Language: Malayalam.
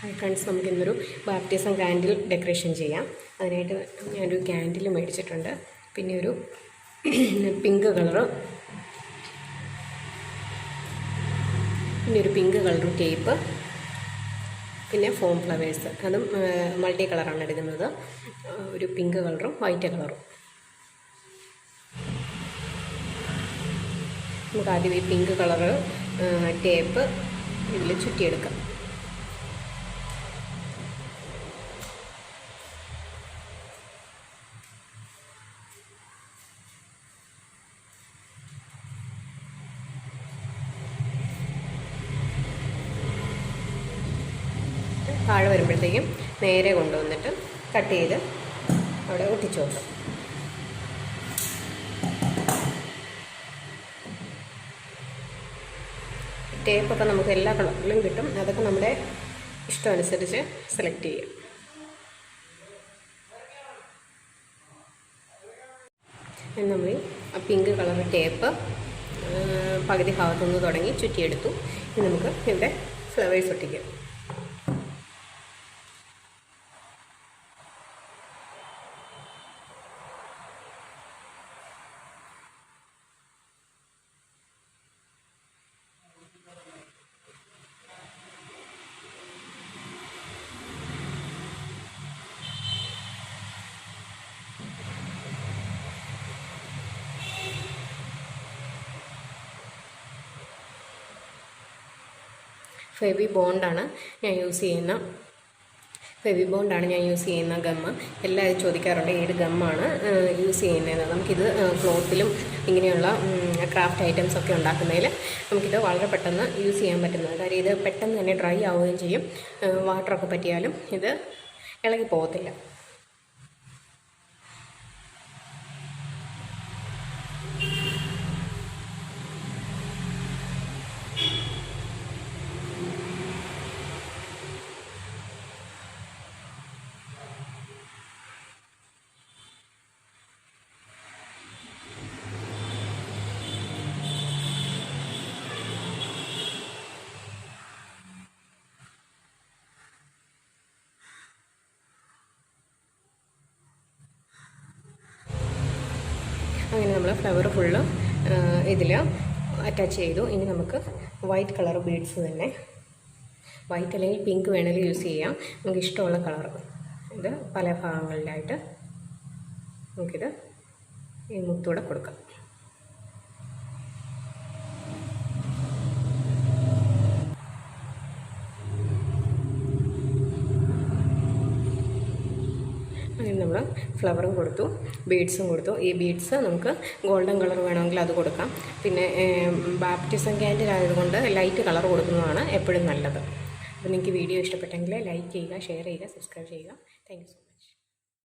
ഹായ് ഫ്രണ്ട്സ്, നമുക്കിന്നൊരു ബാപ്റ്റിസം കാൻഡിൽ ഡെക്കറേഷൻ ചെയ്യാം. അതിനായിട്ട് ഞാനൊരു കാൻഡിൽ മേടിച്ചിട്ടുണ്ട്. പിന്നെ ഒരു പിങ്ക് കളറ്, പിന്നെ ഒരു പിങ്ക് കളർ ടേപ്പ്, പിന്നെ ഫോം ഫ്ലവേഴ്സ്. അതും മൾട്ടി കളറാണ് എടുക്കുന്നത്. ഒരു പിങ്ക് കളറും വൈറ്റ് കളറും. നമുക്ക് ആദ്യം ഈ പിങ്ക് കളറ് ടേപ്പ് ഇതിൽ ചുറ്റിയെടുക്കാം. താഴെ വരുമ്പോഴത്തേക്കും നേരെ കൊണ്ടുവന്നിട്ട് കട്ട് ചെയ്ത് അവിടെ ഒട്ടിച്ചു വെക്കാം. ടേപ്പൊക്കെ നമുക്ക് എല്ലാ കളറിലും കിട്ടും. അതൊക്കെ നമ്മുടെ ഇഷ്ടമനുസരിച്ച് സെലക്ട് ചെയ്യാം. നമ്മൾ ആ പിങ്ക് കളർ ടേപ്പ് പകുതി ഭാഗത്തുനിന്ന് തുടങ്ങി ചുറ്റിയെടുത്തു. ഇനി നമുക്ക് ഇവിടെ ഫ്ലവേഴ്സ് ഒട്ടിക്കാം. ഫെവി ബോണ്ടാണ് ഞാൻ യൂസ് ചെയ്യുന്ന ഗമ്മ്. എല്ലാവരും ചോദിക്കാറുണ്ട് ഏത് ഗമ്മാണ് യൂസ് ചെയ്യുന്നതെന്ന്. നമുക്കിത് ക്ലോത്തിലും ഇങ്ങനെയുള്ള ക്രാഫ്റ്റ് ഐറ്റംസ് ഒക്കെ ഉണ്ടാക്കുന്നതിൽ നമുക്കിത് വളരെ പെട്ടെന്ന് യൂസ് ചെയ്യാൻ പറ്റുന്നത്. കാര്യം ഇത് പെട്ടെന്ന് തന്നെ ഡ്രൈ ആവുകയും ചെയ്യും. വാട്ടറൊക്കെ പറ്റിയാലും ഇത് ഇളകി പോകത്തില്ല. അങ്ങനെ നമ്മൾ ഫ്ലവർ ഫുള്ള് ഇതിൽ അറ്റാച്ച് ചെയ്തു. ഇനി നമുക്ക് വൈറ്റ് കളർ ബീഡ്സ് തന്നെ, വൈറ്റ് അല്ലെങ്കിൽ പിങ്ക് വേണമെങ്കിൽ യൂസ് ചെയ്യാം. നമുക്ക് ഇഷ്ടമുള്ള കളർ ഇത് പല ഭാഗങ്ങളിലായിട്ട് നമുക്കിത് ഈ മുത്തൂടെ കൊടുക്കാം. അങ്ങനെ നമ്മൾ ഫ്ലവറും കൊടുത്തു, ബീഡ്സും കൊടുത്തു. ഈ ബീഡ്സ് നമുക്ക് ഗോൾഡൻ കളർ വേണമെങ്കിൽ അത് കൊടുക്കാം. പിന്നെ ബാപ്റ്റിസം ക്യാൻഡിൽ ആയതുകൊണ്ട് ലൈറ്റ് കളർ കൊടുക്കുന്നതാണ് എപ്പോഴും നല്ലത്. അപ്പോൾ നിങ്ങൾക്ക് വീഡിയോ ഇഷ്ടപ്പെട്ടെങ്കിൽ ലൈക്ക് ചെയ്യുക, ഷെയർ ചെയ്യുക, സബ്സ്ക്രൈബ് ചെയ്യുക. Thank you so much.